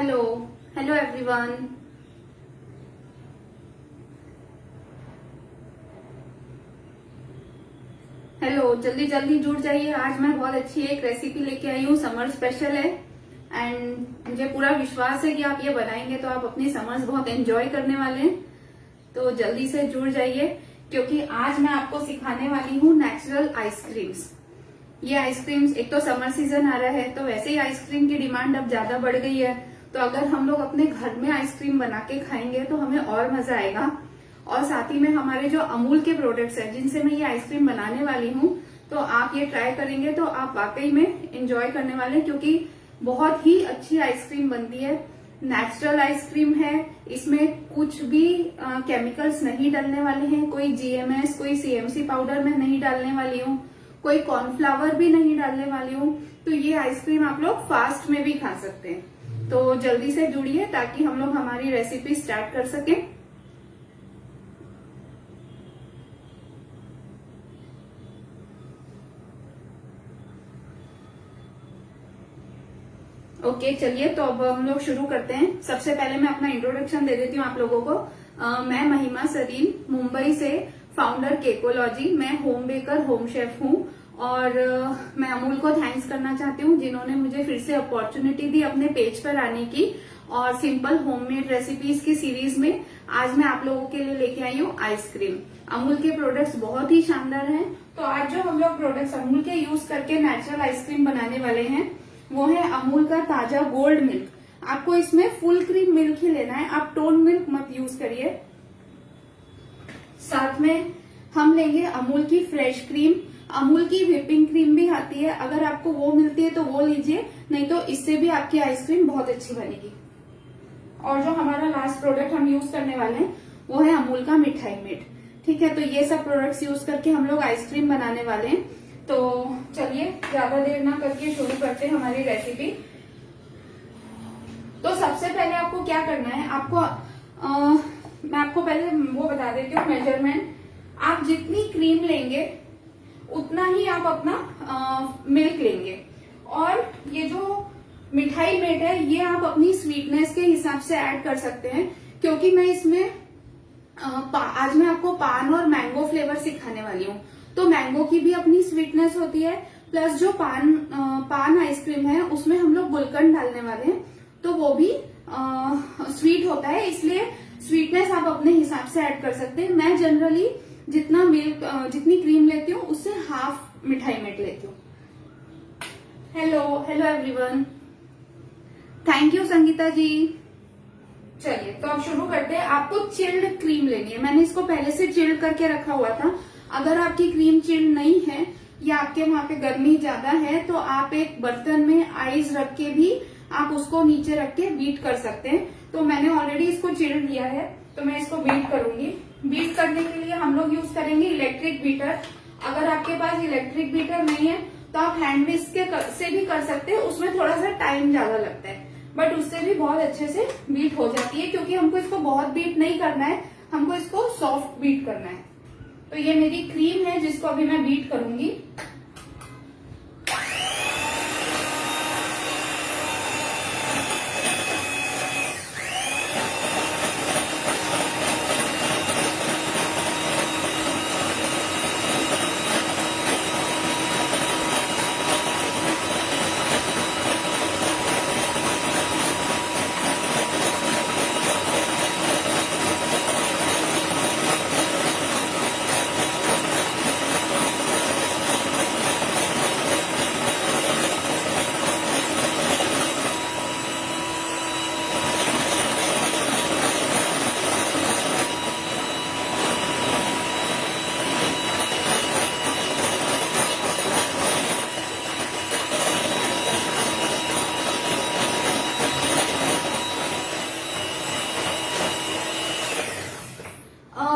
Hello hello everyone. Hello, जल्दी जल्दी जुड़ जाइए। आज मैं बहुत अच्छी एक रेसिपी लेके आई हूँ, समर स्पेशल है। एंड मुझे पूरा विश्वास है कि आप ये बनाएंगे तो आप अपनी समर्स बहुत एंजॉय करने वाले हैं। तो जल्दी से जुड़ जाइए क्योंकि आज मैं आपको सिखाने वाली हूँ नेचुरल आइसक्रीम्स। ये आइसक्रीम्स, एक तो समर सीजन आ रहा है तो वैसे ही आइसक्रीम की डिमांड अब ज्यादा बढ़ गई है। तो अगर हम लोग अपने घर में आइसक्रीम बना के खाएंगे तो हमें और मजा आएगा। और साथ ही में हमारे जो अमूल के प्रोडक्ट्स हैं जिनसे मैं ये आइसक्रीम बनाने वाली हूँ, तो आप ये ट्राई करेंगे तो आप वाकई में एंजॉय करने वाले हैं क्योंकि बहुत ही अच्छी आइसक्रीम बनती है। नेचुरल आइसक्रीम है, इसमें कुछ भी केमिकल्स नहीं डालने वाले हैं। कोई जीएमएस, कोई सीएमसी पाउडर मैं नहीं डालने वाली हूँ, कोई कॉर्नफ्लावर भी नहीं डालने वाली हूँ। तो ये आइसक्रीम आप लोग फास्ट में भी खा सकते हैं। तो जल्दी से जुड़िए ताकि हम लोग हमारी रेसिपी स्टार्ट कर सकें। ओके, चलिए तो अब हम लोग शुरू करते हैं। सबसे पहले मैं अपना इंट्रोडक्शन दे देती हूँ आप लोगों को। मैं महिमा सरीन, मुंबई से, फाउंडर केकोलॉजी। मैं होम बेकर, होम शेफ हूँ और मैं अमूल को थैंक्स करना चाहती हूँ जिन्होंने मुझे फिर से अपॉर्चुनिटी दी अपने पेज पर आने की। और सिंपल होममेड रेसिपीज की सीरीज में आज मैं आप लोगों के लिए लेके आई हूँ आइसक्रीम। अमूल के प्रोडक्ट्स बहुत ही शानदार हैं। तो आज जो हम लोग प्रोडक्ट्स अमूल के यूज करके नेचुरल आइसक्रीम बनाने वाले हैं वो है अमूल का ताजा गोल्ड मिल्क। आपको इसमें फुल क्रीम मिल्क ही लेना है, आप टोन मिल्क मत यूज करिए। साथ में हम लेंगे अमूल की फ्रेश क्रीम। अमूल की व्हिपिंग क्रीम भी आती है, अगर आपको वो मिलती है तो वो लीजिए, नहीं तो इससे भी आपकी आइसक्रीम बहुत अच्छी बनेगी। और जो हमारा लास्ट प्रोडक्ट हम यूज करने वाले हैं वो है अमूल का मिठाई मेट। ठीक है, तो ये सब प्रोडक्ट्स यूज करके हम लोग आइसक्रीम बनाने वाले हैं। तो चलिए ज्यादा देर ना करके शुरू करते हैं हमारी रेसिपी। तो सबसे पहले आपको क्या करना है, मैं आपको पहले वो बता देती हूँ मेजरमेंट। आप जितनी क्रीम लेंगे उतना ही आप अपना मिल्क लेंगे। और ये जो मिठाई मेट है ये आप अपनी स्वीटनेस के हिसाब से ऐड कर सकते हैं क्योंकि मैं इसमें आज मैं आपको पान और मैंगो फ्लेवर सिखाने वाली हूँ। तो मैंगो की भी अपनी स्वीटनेस होती है, प्लस जो पान आइसक्रीम है उसमें हम लोग गुलकंद डालने वाले हैं तो वो भी स्वीट होता है, इसलिए स्वीटनेस आप अपने हिसाब से ऐड कर सकते हैं। मैं जनरली जितनी क्रीम लेती हूँ उससे हाफ मिठाई मेट लेती हूँ। Hello everyone, thank you Sangeeta ji. चलिए तो अब शुरू करते हैं। आपको चिल्ड क्रीम लेनी है, मैंने इसको पहले से चिल्ड करके रखा हुआ था। अगर आपकी क्रीम चिल्ड नहीं है या आपके वहां पे गर्मी ज्यादा है तो आप एक बर्तन में आइस रख के भी आप उसको नीचे रख के बीट कर सकते हैं। तो मैंने ऑलरेडी इसको चिल्ड लिया है तो मैं इसको बीट करूंगी। बीट करने के लिए हम लोग यूज करेंगे इलेक्ट्रिक बीटर। अगर आपके पास इलेक्ट्रिक बीटर नहीं है तो आप हैंड विस्क से भी कर सकते हैं, उसमें थोड़ा सा टाइम ज्यादा लगता है बट उससे भी बहुत अच्छे से बीट हो जाती है क्योंकि हमको इसको बहुत बीट नहीं करना है, हमको इसको सॉफ्ट बीट करना है। तो ये मेरी क्रीम है जिसको अभी मैं बीट करूंगी।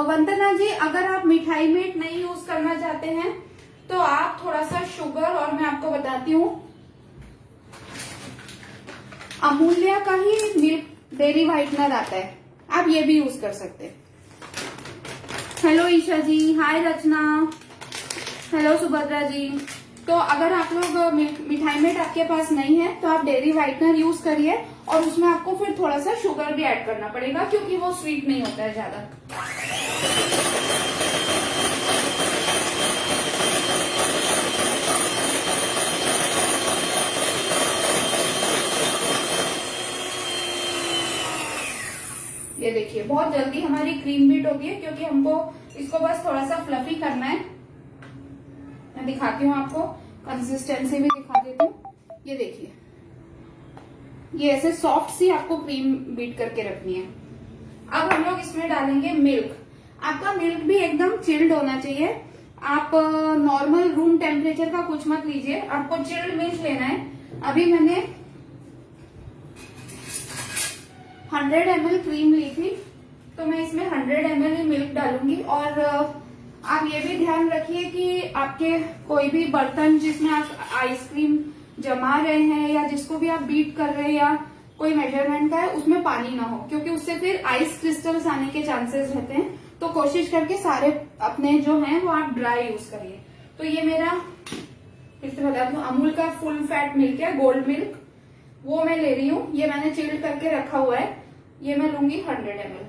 वंदना जी, अगर आप मिठाई मेट नहीं यूज करना चाहते हैं तो आप थोड़ा सा शुगर, और मैं आपको बताती हूँ अमूल्या का ही मिल्क डेयरी व्हाइटनर आता है, आप ये भी यूज कर सकते हैं। हेलो ईशा जी, हाय रचना, हेलो सुभद्रा जी। तो अगर आप लोग मिठाई मेट आपके पास नहीं है तो आप डेयरी व्हाइटनर यूज करिए और उसमें आपको फिर थोड़ा सा शुगर भी ऐड करना पड़ेगा क्योंकि वो स्वीट नहीं होता है ज्यादा। ये देखिए बहुत जल्दी हमारी क्रीम बीट होगी है क्योंकि हमको इसको बस थोड़ा सा फ्लफी करना है। मैं दिखाती हूँ आपको, कंसिस्टेंसी भी दिखा देती हूँ। ये देखिए ये ऐसे सॉफ्ट सी आपको क्रीम बीट करके रखनी है। अब हम लोग इसमें डालेंगे मिल्क। आपका मिल्क भी एकदम चिल्ड होना चाहिए। आप नॉर्मल रूम टेम्परेचर का कुछ मत लीजिए, आपको चिल्ड मिल्क लेना है। अभी मैंने 100 ml क्रीम ली थी तो मैं इसमें 100 ml मिल्क डालूंगी। और आप ये भी ध्यान रखिए कि आपके कोई भी बर्तन जिसमें आप आइसक्रीम जमा रहे हैं या जिसको भी आप बीट कर रहे हैं या कोई मेजरमेंट का है उसमें पानी ना हो, क्योंकि उससे फिर आइस क्रिस्टल्स आने के चांसेस रहते हैं। तो कोशिश करके सारे अपने जो हैं वो आप ड्राई यूज करिए। तो ये मेरा फिर से बता दूं, अमूल का फुल फैट मिल्क है, गोल्ड मिल्क, वो मैं ले रही हूँ। ये मैंने चिल्ड करके रखा हुआ है। ये मैं लूंगी 100 ml।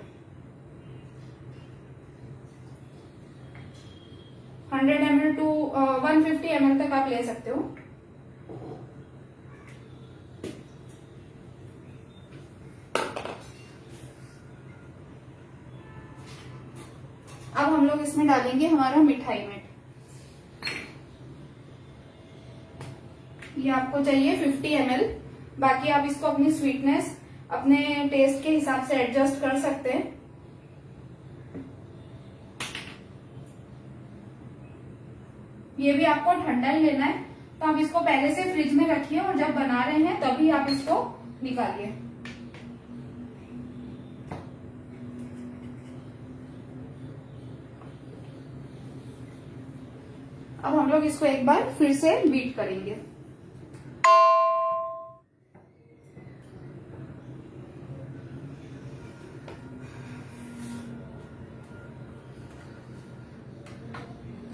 100 ml टू 150 ml तक आप ले सकते हो। अब हम लोग इसमें डालेंगे हमारा मिठाई में। ये आपको चाहिए 50 ml। बाकी आप इसको अपनी स्वीटनेस अपने टेस्ट के हिसाब से एडजस्ट कर सकते हैं। ये भी आपको ठंडा ही लेना है, तो आप इसको पहले से फ्रिज में रखिए और जब बना रहे हैं तभी आप इसको निकालिए। अब हम लोग इसको एक बार फिर से बीट करेंगे।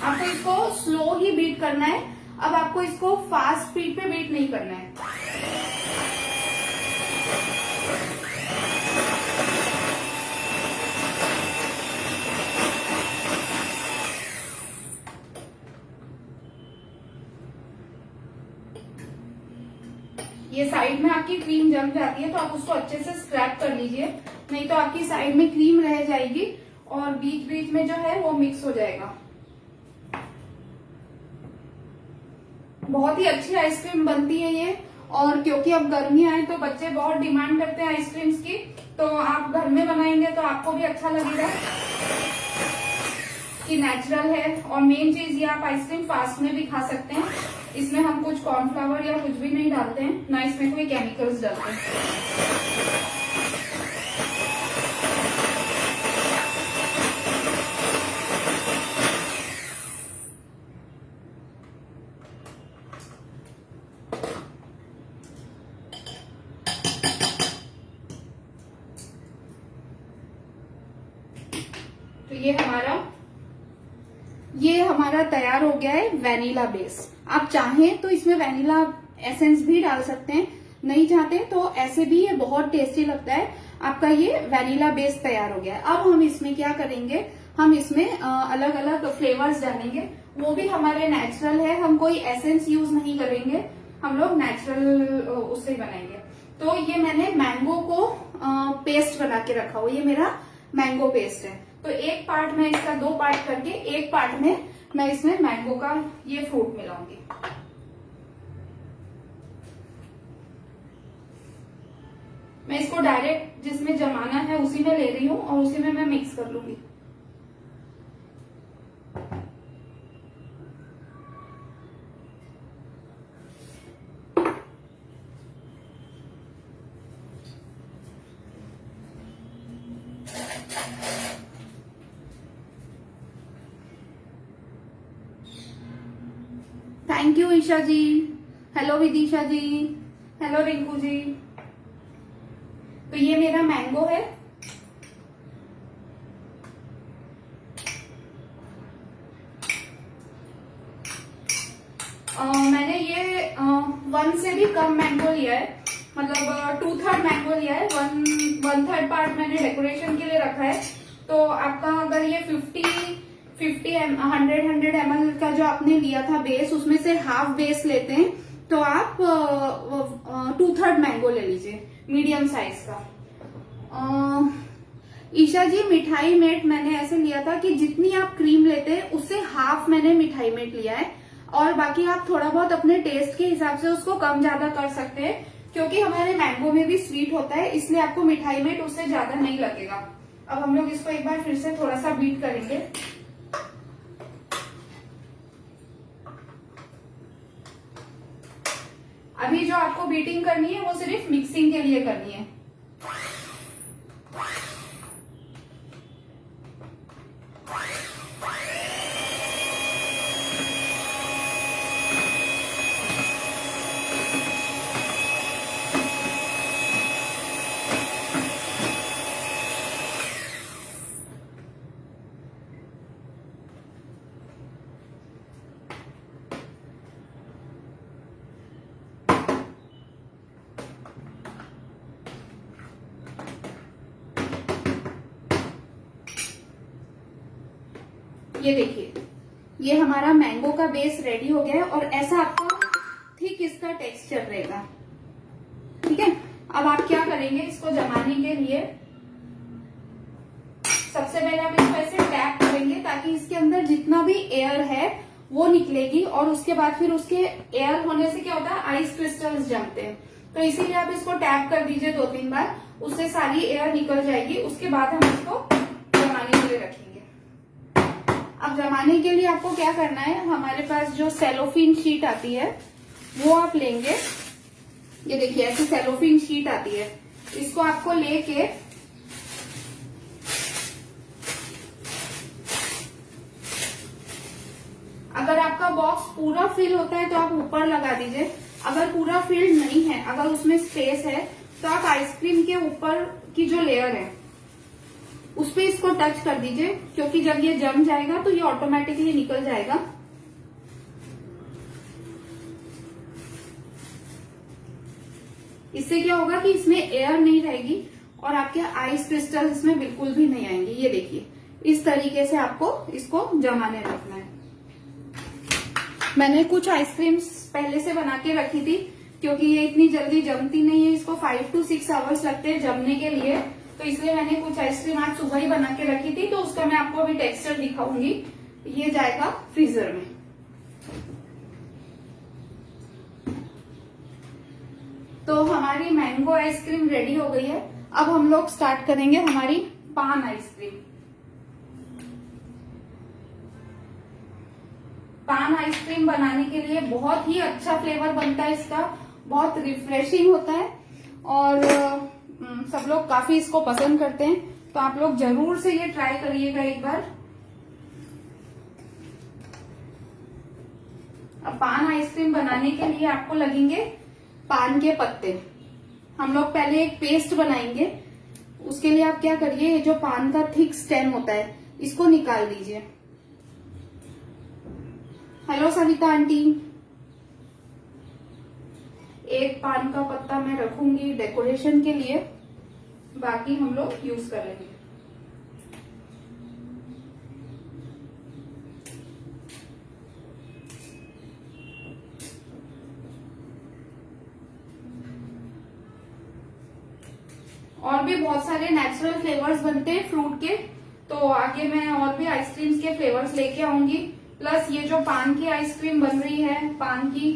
आपको इसको स्लो ही बीट करना है। अब आपको इसको फास्ट स्पीड पे बीट नहीं करना है। ये साइड में आपकी क्रीम जम जाती है तो आप उसको अच्छे से स्क्रैप कर लीजिए, नहीं तो आपकी साइड में क्रीम रह जाएगी और बीच बीच में जो है वो मिक्स हो जाएगा। बहुत ही अच्छी आइसक्रीम बनती है ये। और क्योंकि अब गर्मी आए तो बच्चे बहुत डिमांड करते हैं आइसक्रीम्स की, तो आप घर में बनाएंगे तो आपको भी अच्छा लगेगा कि नेचुरल है। और मेन चीज ये आप आइसक्रीम फास्ट में भी खा सकते हैं। इसमें हम कुछ कॉर्नफ्लावर या कुछ भी नहीं डालते हैं, ना इसमें कोई केमिकल्स डालते हैं। तो ये हमारा तैयार हो गया है वेनिला बेस। आप चाहें तो इसमें वेनिला एसेंस भी डाल सकते हैं, नहीं चाहते तो ऐसे भी ये बहुत टेस्टी लगता है। आपका ये वेनिला बेस तैयार हो गया है। अब हम इसमें क्या करेंगे, हम इसमें अलग अलग फ्लेवर्स डालेंगे, वो भी हमारे नेचुरल है। हम कोई एसेंस यूज नहीं करेंगे, हम लोग नेचुरल उससे ही बनाएंगे। तो ये मैंने मैंगो को पेस्ट बना के रखा हुआ, ये मेरा मैंगो पेस्ट है। तो एक पार्ट में इसका 2 पार्ट करके एक पार्ट में मैं इसमें मैंगो का ये फ्रूट मिलाऊंगी। मैं इसको डायरेक्ट जिसमें जमाना है उसी में ले रही हूँ और उसी में मैं मिक्स कर लूंगी। Thank you Isha ji, hello Vidisha ji, hello Rinku ji. तो ये मेरा मैंगो है। मैंने ये 1 से भी कम मैंगो लिया है। मतलब 2/3 मैंगो लिया है, 1/3 पार्ट मैंने डेकोरेशन के लिए रखा है। तो आपका अगर ये 100 ml का जो आपने लिया था बेस, उसमें से हाफ बेस लेते हैं तो आप 2/3 मैंगो ले लीजिए, मीडियम साइज का। ईशा जी, मिठाई मेट मैंने ऐसे लिया था कि जितनी आप क्रीम लेते हैं उससे हाफ मैंने मिठाई मेट लिया है, और बाकी आप थोड़ा बहुत अपने टेस्ट के हिसाब से उसको कम ज्यादा कर सकते हैं, क्योंकि हमारे मैंगो में भी स्वीट होता है, इसलिए आपको मिठाई मेट उससे ज्यादा नहीं लगेगा। अब हम लोग इसको एक बार फिर से थोड़ा सा बीट करेंगे। अभी जो आपको बीटिंग करनी है वो सिर्फ मिक्सिंग के लिए करनी है। ये देखिए, ये हमारा मैंगो का बेस रेडी हो गया है और ऐसा आपका थिक इसका टेक्सचर रहेगा। ठीक है, अब आप क्या करेंगे, इसको जमाने के लिए सबसे पहले आप इसको ऐसे टैप करेंगे ताकि इसके अंदर जितना भी एयर है वो निकलेगी, और उसके बाद फिर उसके एयर होने से क्या होता है, आइस क्रिस्टल्स जमते हैं। तो इसीलिए आप इसको टैप कर दीजिए 2-3 बार, उससे सारी एयर निकल जाएगी। उसके बाद हम इसको जमाने के लिए रखेंगे। अब जमाने के लिए आपको क्या करना है, हमारे पास जो सेलोफिन शीट आती है वो आप लेंगे। ये देखिए, ऐसी सेलोफिन शीट आती है, इसको आपको लेके अगर आपका बॉक्स पूरा फिल होता है तो आप ऊपर लगा दीजिए, अगर पूरा फिल नहीं है, अगर उसमें स्पेस है, तो आप आइसक्रीम के ऊपर की जो लेयर है उस पे इसको टच कर दीजिए, क्योंकि जब ये जम जाएगा तो ये ऑटोमेटिकली निकल जाएगा। इससे क्या होगा कि इसमें एयर नहीं रहेगी और आपके आइस क्रिस्टल इसमें बिल्कुल भी नहीं आएंगे। ये देखिए, इस तरीके से आपको इसको जमाने रखना है। मैंने कुछ आइसक्रीम्स पहले से बना के रखी थी, क्योंकि ये इतनी जल्दी जमती नहीं है, इसको 5 to 6 आवर्स लगते हैं जमने के लिए, तो इसलिए मैंने कुछ आइसक्रीम आज सुबह ही बना के रखी थी। तो उसका मैं आपको अभी टेक्सचर दिखाऊंगी। ये जाएगा फ्रीजर में। तो हमारी मैंगो आइसक्रीम रेडी हो गई है। अब हम लोग स्टार्ट करेंगे हमारी पान आइसक्रीम। पान आइसक्रीम बनाने के लिए बहुत ही अच्छा फ्लेवर बनता है इसका, बहुत रिफ्रेशिंग होता है और सब लोग काफी इसको पसंद करते हैं। तो आप लोग जरूर से ये ट्राई करिएगा एक बार। अब पान आइसक्रीम बनाने के लिए आपको लगेंगे पान के पत्ते। हम लोग पहले एक पेस्ट बनाएंगे। उसके लिए आप क्या करिए, ये जो पान का थिक स्टेम होता है इसको निकाल दीजिए। Hello Savita aunty. एक पान का पत्ता मैं रखूंगी डेकोरेशन के लिए, बाकी हम लोग यूज कर लेंगे। और भी बहुत सारे नेचुरल फ्लेवर्स बनते हैं फ्रूट के, तो आगे मैं और भी आइसक्रीम्स के फ्लेवर्स लेके आऊंगी। प्लस ये जो पान की आइसक्रीम बन रही है पान की,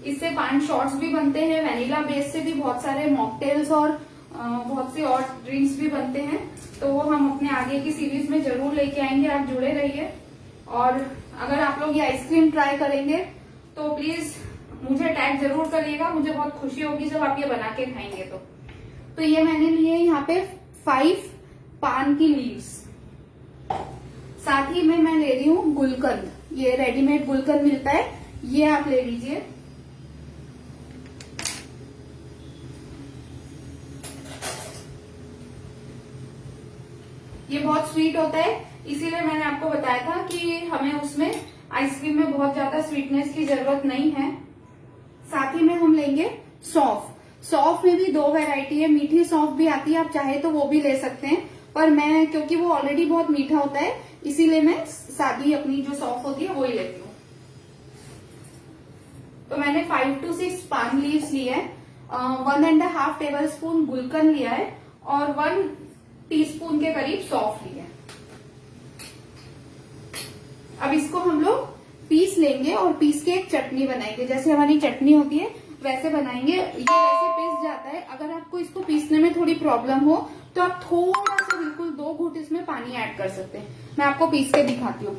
इससे पान शॉट्स भी बनते हैं, वैनिला बेस से भी बहुत सारे मॉकटेल्स और बहुत से और ड्रिंक्स भी बनते हैं। तो वो हम अपने आगे की सीरीज में जरूर लेके आएंगे, आप जुड़े रहिए। और अगर आप लोग ये आइसक्रीम ट्राई करेंगे तो प्लीज मुझे टैग जरूर करिएगा, मुझे बहुत खुशी होगी जब आप ये बना के खाएंगे। तो ये मैंने लिए यहाँ पे 5 पान की लीव्स, साथ ही में मैं ले रही हूँ गुलकंद। ये रेडीमेड गुलकंद मिलता है, ये आप ले लीजिए। ये बहुत स्वीट होता है, इसीलिए मैंने आपको बताया था कि हमें उसमें आइसक्रीम में बहुत ज्यादा स्वीटनेस की जरूरत नहीं है। साथ ही में हम लेंगे सौंफ। सौंफ में भी 2 वैरायटी है, मीठी सौंफ भी आती है, आप चाहे तो वो भी ले सकते हैं, पर मैं क्योंकि वो ऑलरेडी बहुत मीठा होता है इसीलिए मैं सादी अपनी जो सौंफ होती है वो ही लेती हूँ। तो मैंने 5 to 6 पाम लीव्स लिए है, 1.5 टेबल स्पून गुलकंद लिया है और 1 टीस्पून के करीब सौंफ लिया है। अब इसको हम लोग पीस लेंगे और पीस के एक चटनी बनाएंगे, जैसे हमारी चटनी होती है वैसे बनाएंगे। ये वैसे पिस जाता है, अगर आपको इसको पीसने में थोड़ी प्रॉब्लम हो तो आप थोड़ा सा बिल्कुल 2 घूंट इसमें पानी ऐड कर सकते हैं। मैं आपको पीस के दिखाती हूँ।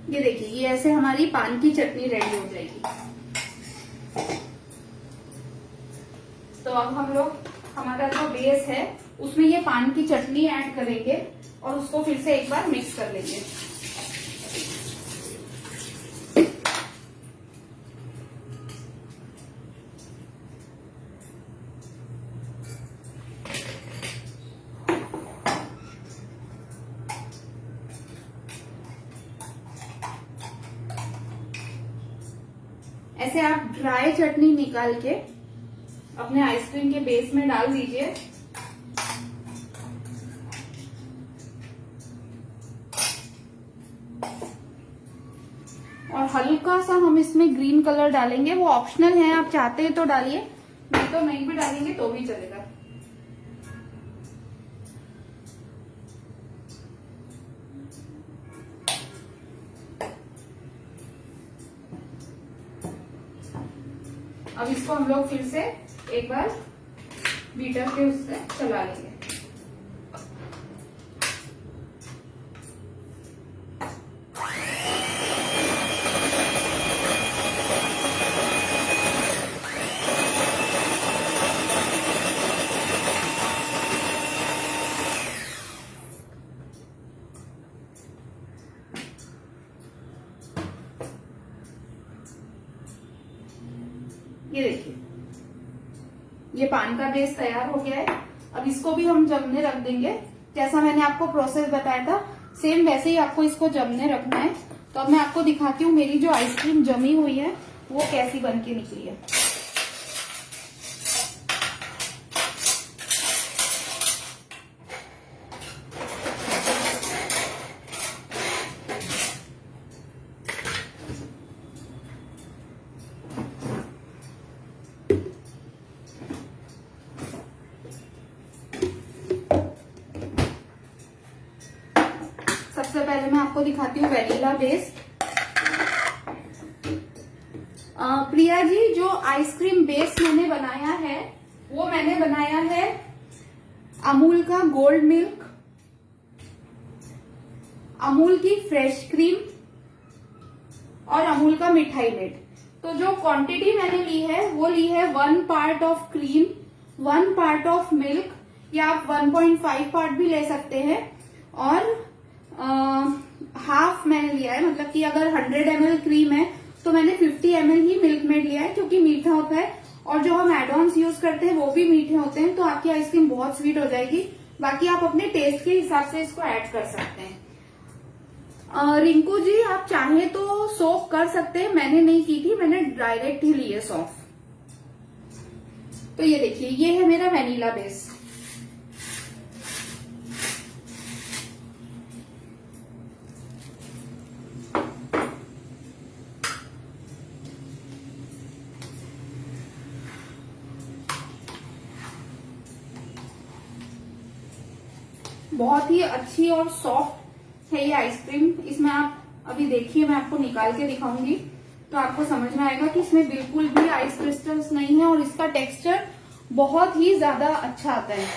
ये देखिए, ये ऐसे हमारी पान की चटनी रेडी हो जाएगी। तो अब हम लोग हमारा जो बेस है उसमें ये पान की चटनी ऐड करेंगे और उसको फिर से एक बार मिक्स कर लेंगे। ऐसे आप ड्राई चटनी निकाल के अपने आइसक्रीम के बेस में डाल दीजिए। और हल्का सा हम इसमें ग्रीन कलर डालेंगे, वो ऑप्शनल है, आप चाहते हैं तो डालिए, नहीं तो नहीं भी डालेंगे तो भी चलेगा। अब इसको हम लोग फिर से एक बार बीटर के उससे चला लेंगे। ये देखिए, ये पान का बेस तैयार हो गया है। अब इसको भी हम जमने रख देंगे, जैसा मैंने आपको प्रोसेस बताया था सेम वैसे ही आपको इसको जमने रखना है। तो अब मैं आपको दिखाती हूँ मेरी जो आइसक्रीम जमी हुई है वो कैसी बन के निकली है। सबसे पहले मैं आपको दिखाती हूँ वेनिला बेस। प्रिया जी, जो आइसक्रीम बेस मैंने बनाया है वो मैंने बनाया है अमूल का गोल्ड मिल्क, अमूल की फ्रेश क्रीम और अमूल का मिठाई मेड। तो जो क्वांटिटी मैंने ली है वो ली है 1 part of cream, 1 part of milk, या आप 1.5 पार्ट भी ले सकते हैं, और हाफ मैंने लिया है, मतलब कि अगर 100 ml क्रीम है तो मैंने 50 ml ही मिल्क मेड लिया है, क्योंकि मीठा होता है और जो हम एड ऑन्स यूज करते हैं वो भी मीठे होते हैं, तो आपकी आइसक्रीम बहुत स्वीट हो जाएगी। बाकी आप अपने टेस्ट के हिसाब से इसको ऐड कर सकते हैं। रिंकू जी, आप चाहें तो सोक कर सकते हैं, मैंने नहीं की थी, मैंने डायरेक्ट ही ली है सॉफ्ट। तो ये देखिए, ये है मेरा वेनिला बेस। बहुत ही अच्छी और सॉफ्ट है ये आइसक्रीम। इसमें आप अभी देखिए, मैं आपको निकाल के दिखाऊंगी तो आपको समझ में आएगा कि इसमें बिल्कुल भी आइस क्रिस्टल्स नहीं है और इसका टेक्सचर बहुत ही ज्यादा अच्छा आता है।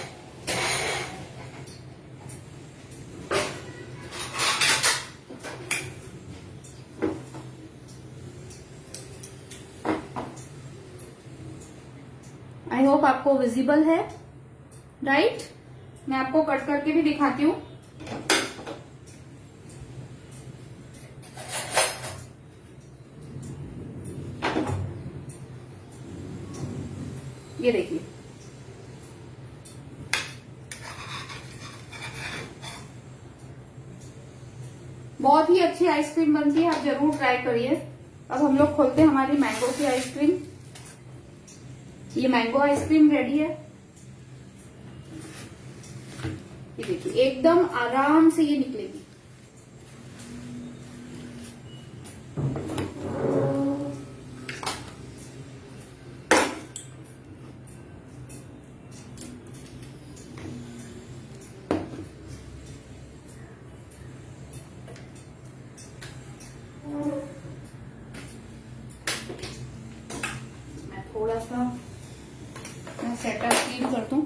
आई होप आपको विजिबल है, राइट? मैं आपको कट करके भी दिखाती हूँ। ये देखिए, बहुत ही अच्छी आइसक्रीम बनती है, आप जरूर ट्राई करिए। अब हम लोग खोलते हैं हमारी मैंगो की आइसक्रीम। ये मैंगो आइसक्रीम रेडी है। ये देखिए, एकदम आराम से ये निकलेगी। मैं थोड़ा सा सेटअप क्लीन कर दूं।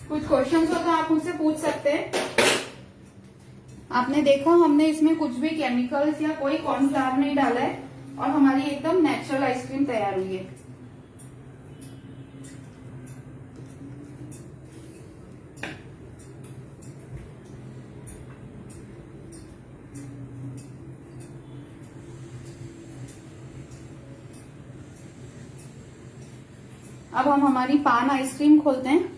कुछ क्वेश्चंस हो तो आप मुझसे पूछ सकते हैं। आपने देखा, हमने इसमें कुछ भी केमिकल्स या कोई कॉर्नफ्लावर नहीं डाला है और हमारी एकदम नेचुरल आइसक्रीम तैयार हुई है। अब हम हमारी पान आइसक्रीम खोलते हैं।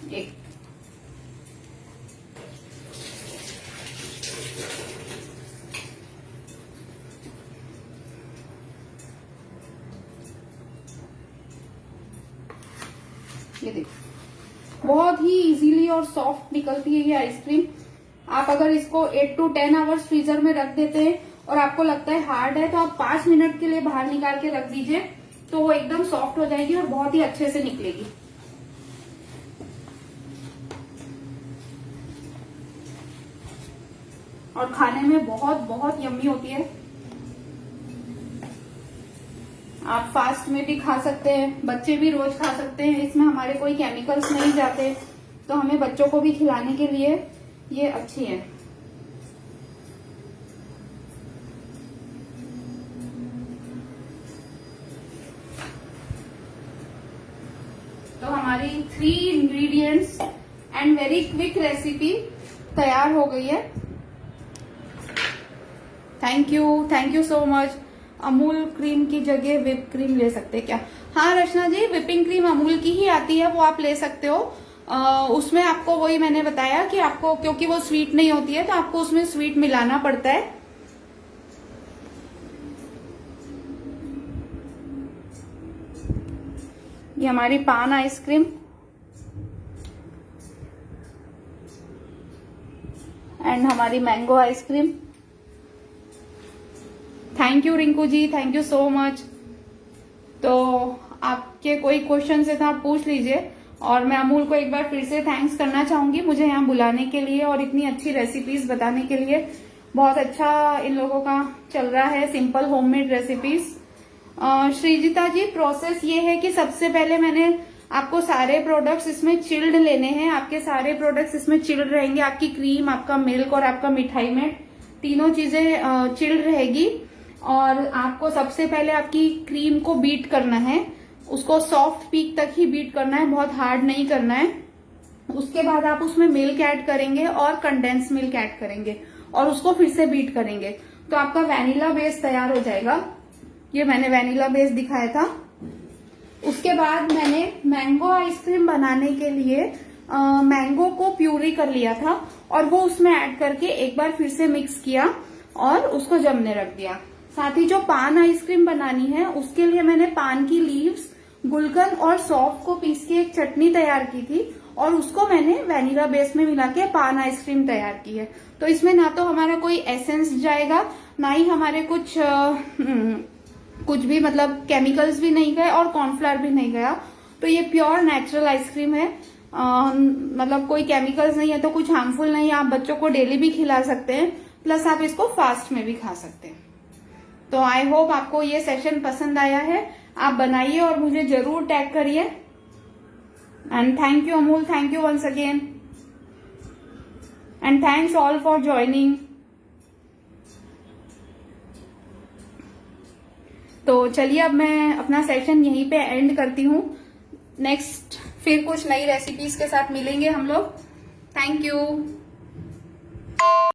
एक ये देखो, बहुत ही इजीली और सॉफ्ट निकलती है ये आइसक्रीम। आप अगर इसको 8 to 10 आवर्स फ्रीजर में रख देते हैं और आपको लगता है हार्ड है, तो आप 5 मिनट के लिए बाहर निकाल के रख दीजिए, तो वो एकदम सॉफ्ट हो जाएगी और बहुत ही अच्छे से निकलेगी। और खाने में बहुत बहुत यम्मी होती है। आप फास्ट में भी खा सकते हैं, बच्चे भी रोज खा सकते हैं। इसमें हमारे कोई केमिकल्स नहीं जाते, तो हमें बच्चों को भी खिलाने के लिए ये अच्छी है। तो हमारी 3 ingredients and very quick recipe तैयार हो गई है। Thank you so much. Amul cream की जगह व्हिप क्रीम ले सकते हैं क्या? हाँ रचना जी, व्हिपिंग क्रीम अमूल की ही आती है, वो आप ले सकते हो। उसमें आपको वही मैंने बताया कि आपको, क्योंकि वो स्वीट नहीं होती है, तो आपको उसमें स्वीट मिलाना पड़ता है। ये हमारी पान आइसक्रीम एंड हमारी mango ice cream. Thank you Rinku ji, thank you so much. तो आपके कोई क्वेश्चन है तो आप पूछ लीजिए। और मैं अमूल को एक बार फिर से थैंक्स करना चाहूंगी मुझे यहाँ बुलाने के लिए और इतनी अच्छी रेसिपीज बताने के लिए। बहुत अच्छा इन लोगों का चल रहा है, सिंपल होममेड रेसिपीज। श्रीजिता जी, प्रोसेस ये है कि सबसे पहले मैंने आपको सारे प्रोडक्ट्स इसमें चिल्ड लेने हैं। आपके सारे प्रोडक्ट्स इसमें चिल्ड रहेंगे। आपकी क्रीम, आपका मिल्क और आपका मिठाई में तीनों चीजें चिल्ड रहेगी। और आपको सबसे पहले आपकी क्रीम को बीट करना है, उसको सॉफ्ट पीक तक ही बीट करना है, बहुत हार्ड नहीं करना है। उसके बाद आप उसमें मिल्क ऐड करेंगे और कंडेंस मिल्क ऐड करेंगे और उसको फिर से बीट करेंगे, तो आपका वैनिला बेस तैयार हो जाएगा। ये मैंने वैनिला बेस दिखाया था। उसके बाद मैंने मैंगो आइसक्रीम बनाने के लिए मैंगो को प्यूरी कर लिया था और वो उसमें ऐड करके एक बार फिर से मिक्स किया और उसको जमने रख दिया। साथ ही जो पान आइसक्रीम बनानी है उसके लिए मैंने पान की लीव्स, गुलकंद और सौंफ को पीस के एक चटनी तैयार की थी और उसको मैंने वेनिला बेस में मिला के पान आइसक्रीम तैयार की है। तो इसमें ना तो हमारा कोई एसेंस जाएगा, ना ही हमारे कुछ भी मतलब केमिकल्स भी नहीं गए और कॉर्नफ्लावर भी नहीं गया। तो ये प्योर नेचुरल आइसक्रीम है, मतलब कोई केमिकल्स नहीं है तो कुछ हार्मफुल नहीं है। आप बच्चों को डेली भी खिला सकते हैं, प्लस आप इसको फास्ट में भी खा सकते हैं। तो आई होप आपको ये सेशन पसंद आया है। आप बनाइए और मुझे जरूर टैग करिए। And thank you Amul, thank you once again, and thanks all for joining. तो चलिए अब मैं अपना सेशन यहीं पे एंड करती हूँ। नेक्स्ट फिर कुछ नई रेसिपीज के साथ मिलेंगे हम लोग। Thank you.